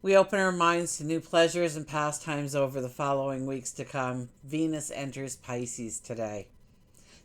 We open our minds to new pleasures and pastimes over the following weeks to come. Venus enters Pisces today.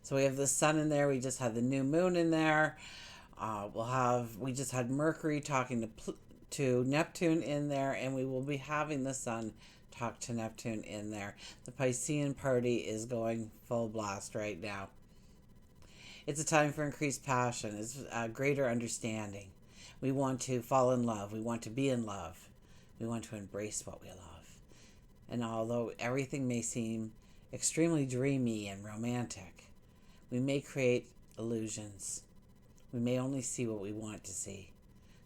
So we have the sun in there. We just had the new moon in there. We just had Mercury talking to Neptune in there, and we will be having the sun talk to Neptune in there. The Piscean party is going full blast right now. It's a time for increased passion. It's a greater understanding. We want to fall in love. We want to be in love. We want to embrace what we love. And although everything may seem extremely dreamy and romantic, we may create illusions. We may only see what we want to see.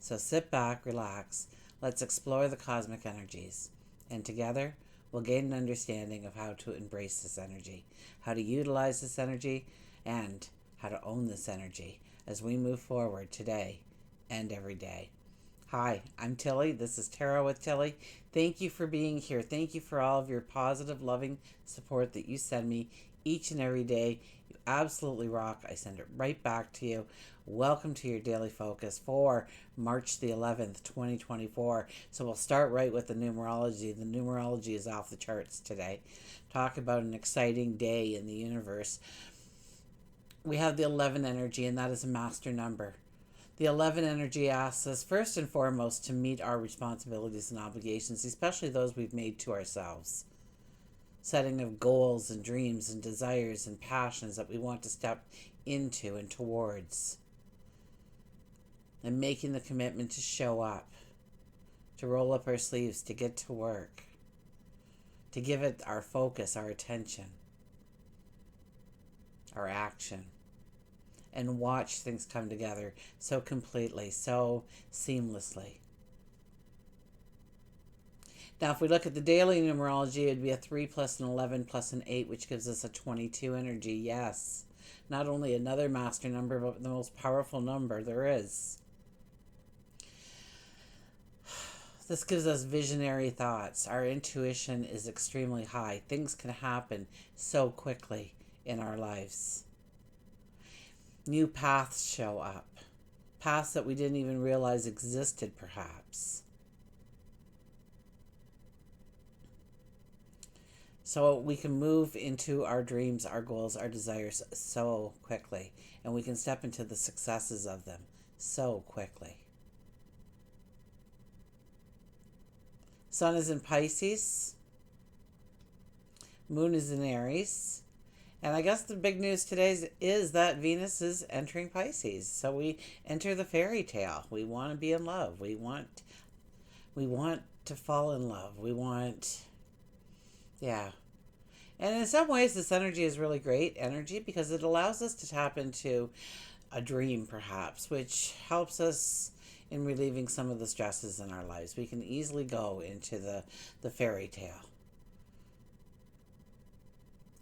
So sit back, relax. Let's explore the cosmic energies. And together, we'll gain an understanding of how to embrace this energy, how to utilize this energy, and how to own this energy as we move forward today and every day. Hi, I'm Tilly. This is Tarot with Tilly. Thank you for being here. Thank you for all of your positive, loving support that you send me each and every day. You absolutely rock. I send it right back to you. Welcome to your daily focus for March the 11th, 2024. So we'll start right with the numerology. The numerology is off the charts today. Talk about an exciting day in the universe. We have the 11 energy, and that is a master number. The 11 energy asks us, first and foremost, to meet our responsibilities and obligations, especially those we've made to ourselves. Setting of goals and dreams and desires and passions that we want to step into and towards. And making the commitment to show up, to roll up our sleeves, to get to work, to give it our focus, our attention, our action, and watch things come together so completely, so seamlessly. Now, if we look at the daily numerology, it would be a 3 plus an 11 plus an 8, which gives us a 22 energy. Yes, not only another master number, but the most powerful number there is. This gives us visionary thoughts. Our intuition is extremely high. Things can happen so quickly in our lives. New paths show up. Paths that we didn't even realize existed, perhaps. So we can move into our dreams, our goals, our desires so quickly. And we can step into the successes of them so quickly. Sun is in Pisces. Moon is in Aries. And I guess the big news today is that Venus is entering Pisces. So we enter the fairy tale. We want to be in love. We want to fall in love. And in some ways, this energy is really great energy because it allows us to tap into a dream, perhaps, which helps us in relieving some of the stresses in our lives. We can easily go into the fairy tale.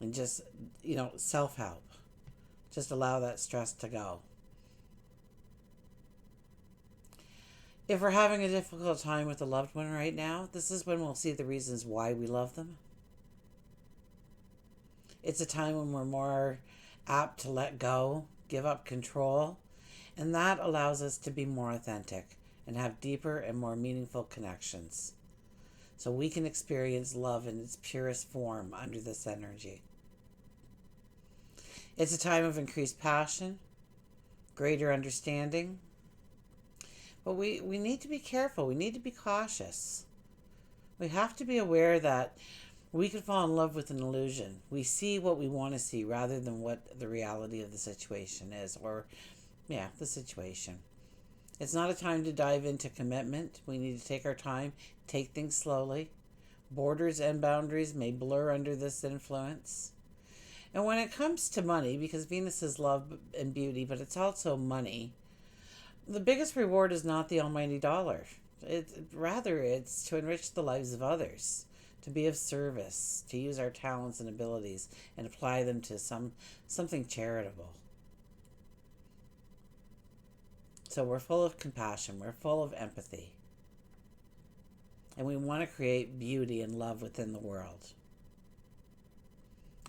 And just, self-help. Just allow that stress to go. If we're having a difficult time with a loved one right now, this is when we'll see the reasons why we love them. It's a time when we're more apt to let go, give up control, and that allows us to be more authentic and have deeper and more meaningful connections. So we can experience love in its purest form under this energy. It's a time of increased passion, greater understanding. But we need to be careful. We need to be cautious. We have to be aware that we can fall in love with an illusion. We see what we want to see rather than what the reality of the situation is, the situation. It's not a time to dive into commitment. We need to take our time, take things slowly. Borders and boundaries may blur under this influence. And when it comes to money, because Venus is love and beauty, but it's also money, the biggest reward is not the almighty dollar. It's to enrich the lives of others, to be of service, to use our talents and abilities and apply them to something charitable. So we're full of compassion. We're full of empathy. And we want to create beauty and love within the world.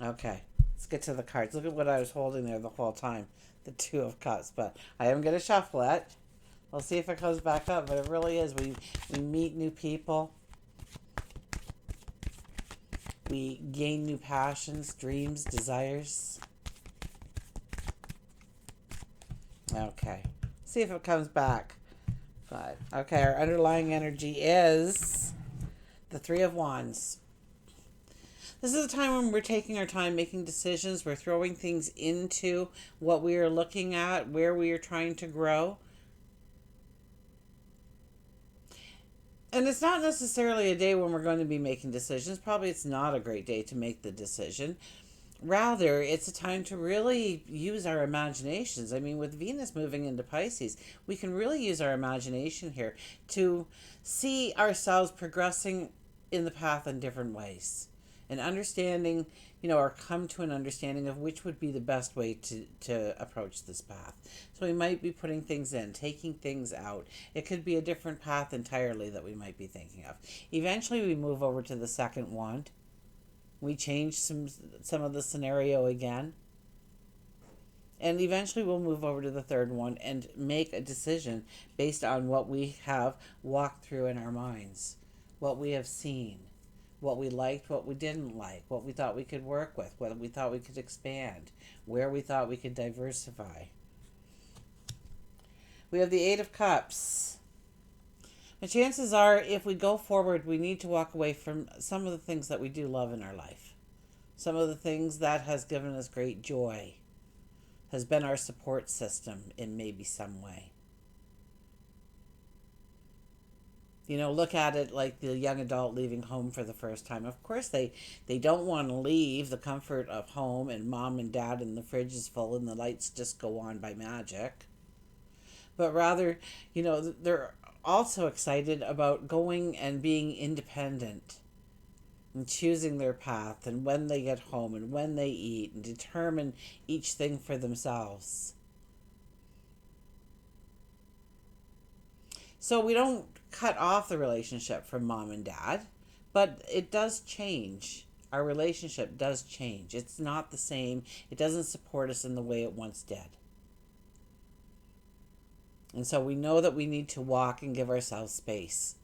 Okay, let's get to the cards. Look at what I was holding there the whole time. The Two of Cups. But I am going to shuffle it. We'll see if it comes back up, but it really is. We meet new people. We gain new passions, dreams, desires. Okay. See if it comes back. But, okay, our underlying energy is the Three of Wands. This is a time when we're taking our time making decisions. We're throwing things into what we are looking at, where we are trying to grow. And it's not necessarily a day when we're going to be making decisions. Probably it's not a great day to make the decision. Rather, it's a time to really use our imaginations. I mean, with Venus moving into Pisces, we can really use our imagination here to see ourselves progressing in the path in different ways and understanding, or come to an understanding of which would be the best way to approach this path. So we might be putting things in, taking things out. It could be a different path entirely that we might be thinking of. Eventually, we move over to the second wand. We change some of the scenario again. And eventually we'll move over to the third one and make a decision based on what we have walked through in our minds, what we have seen, what we liked, what we didn't like, what we thought we could work with, what we thought we could expand, where we thought we could diversify. We have the Eight of Cups. The chances are, if we go forward, we need to walk away from some of the things that we do love in our life. Some of the things that has given us great joy, has been our support system in maybe some way. Look at it like the young adult leaving home for the first time. Of course, they don't want to leave the comfort of home and mom and dad and the fridge is full and the lights just go on by magic. But rather, they're also excited about going and being independent and choosing their path and when they get home and when they eat and determine each thing for themselves. So we don't cut off the relationship from mom and dad, but it does change. Our relationship does change. It's not the same. It doesn't support us in the way it once did. And so we know that we need to walk and give ourselves space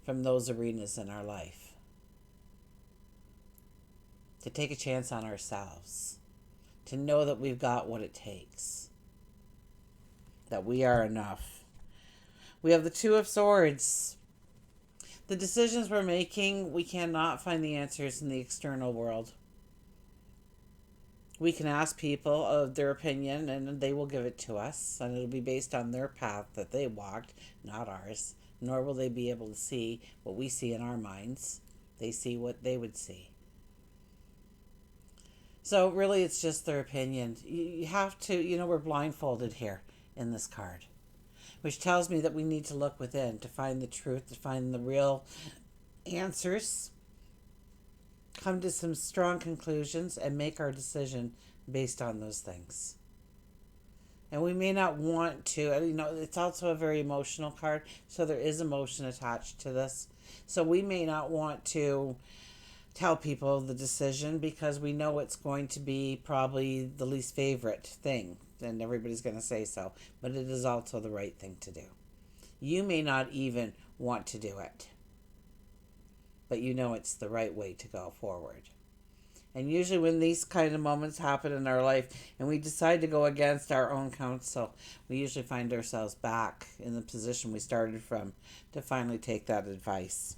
from those arenas in our life. To take a chance on ourselves. To know that we've got what it takes. That we are enough. We have the Two of Swords. The decisions we're making, we cannot find the answers in the external world. We can ask people of their opinion and they will give it to us, and it'll be based on their path that they walked, not ours. Nor will they be able to see what we see in our minds. They see what they would see. So really it's just their opinion. You have to, we're blindfolded here in this card, which tells me that we need to look within to find the truth, to find the real answers, come to some strong conclusions, and make our decision based on those things. And we may not want to, it's also a very emotional card, so there is emotion attached to this. So we may not want to tell people the decision because we know it's going to be probably the least favorite thing, and everybody's going to say so, but it is also the right thing to do. You may not even want to do it, but it's the right way to go forward. And usually when these kind of moments happen in our life and we decide to go against our own counsel, we usually find ourselves back in the position we started from to finally take that advice.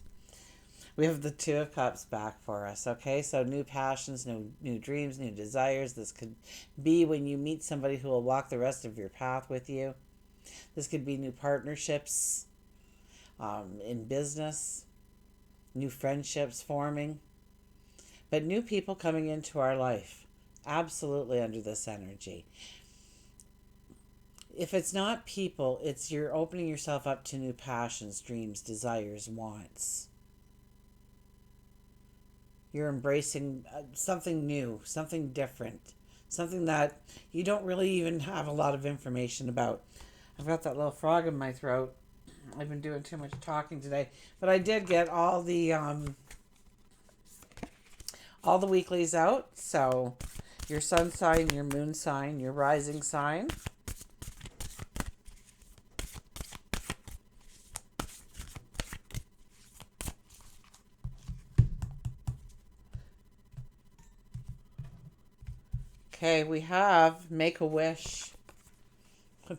We have the Two of Cups back for us, okay? So new passions, new dreams, new desires. This could be when you meet somebody who will walk the rest of your path with you. This could be new partnerships in business, new friendships forming, but new people coming into our life, absolutely under this energy. If it's not people, it's you're opening yourself up to new passions, dreams, desires, wants. You're embracing something new, something different, something that you don't really even have a lot of information about. I've got that little frog in my throat. I've been doing too much talking today, but I did get all the weeklies out. So your sun sign, your moon sign, your rising sign, Okay, we have make a wish.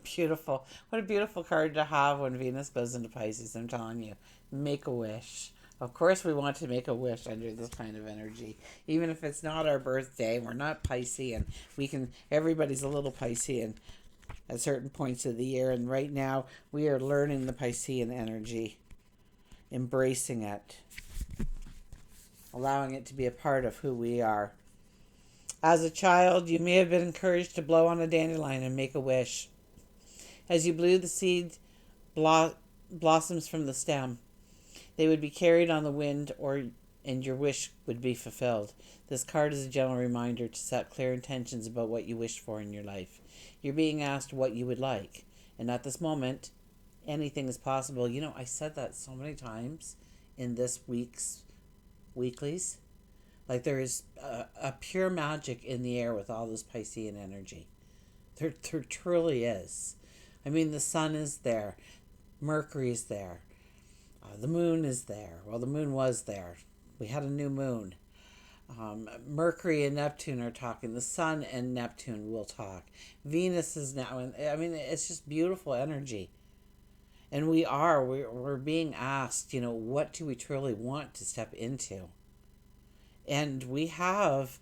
Beautiful. What a beautiful card to have when Venus goes into Pisces. I'm telling you. Make a wish. Of course, we want to make a wish under this kind of energy. Even if it's not our birthday, we're not Piscean. Everybody's a little Piscean at certain points of the year. And right now, we are learning the Piscean energy, embracing it, allowing it to be a part of who we are. As a child, you may have been encouraged to blow on a dandelion and make a wish. As you blew, the seed blossoms from the stem. They would be carried on the wind, and your wish would be fulfilled. This card is a gentle reminder to set clear intentions about what you wish for in your life. You're being asked what you would like, and at this moment, anything is possible. You know, I said that so many times in this week's weeklies. Like, there is a pure magic in the air with all this Piscean energy. There truly is. I mean, the sun is there. Mercury is there. The moon is there. Well, the moon was there. We had a new moon. Mercury and Neptune are talking. The sun and Neptune will talk. Venus is now. I mean, it's just beautiful energy. And we're being asked, what do we truly want to step into? And we have,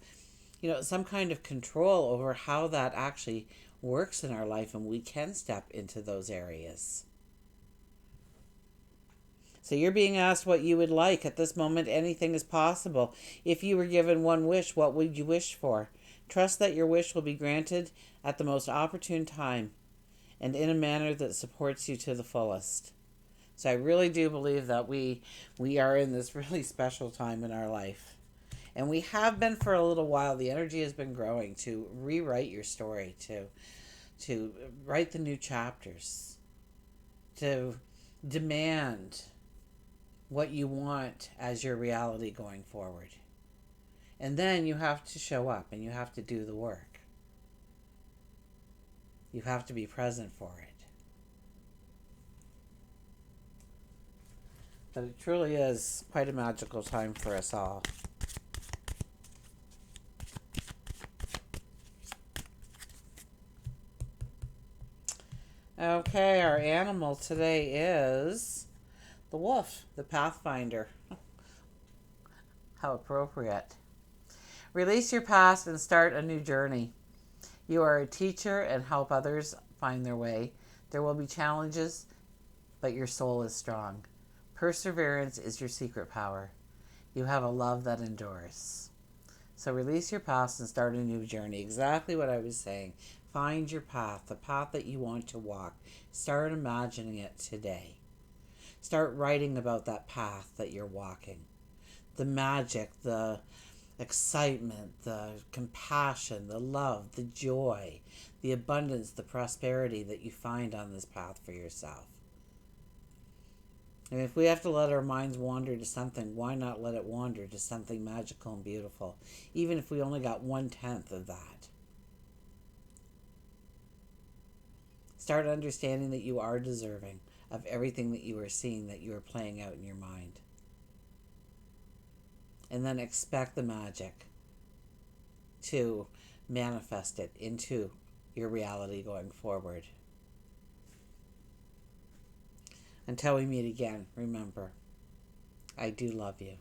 some kind of control over how that actually works in our life, and we can step into those areas. So you're being asked what you would like. At this moment, anything is possible. If you were given one wish, what would you wish for? Trust that your wish will be granted at the most opportune time and in a manner that supports you to the fullest. So I really do believe that we are in this really special time in our life. And we have been for a little while. The energy has been growing to rewrite your story, to write the new chapters, to demand what you want as your reality going forward. And then you have to show up and you have to do the work. You have to be present for it. But it truly is quite a magical time for us all. Okay, our animal today is the wolf, the pathfinder. How appropriate. Release your past and start a new journey. You are a teacher and help others find their way. There will be challenges, but your soul is strong. Perseverance is your secret power. You have a love that endures. So release your past and start a new journey. Exactly what I was saying. Find your path, the path that you want to walk. Start imagining it today. Start writing about that path that you're walking. The magic, the excitement, the compassion, the love, the joy, the abundance, the prosperity that you find on this path for yourself. And if we have to let our minds wander to something, why not let it wander to something magical and beautiful, even if we only got 1/10 of that? Start understanding that you are deserving of everything that you are seeing, that you are playing out in your mind. And then expect the magic to manifest it into your reality going forward. Until we meet again, remember, I do love you.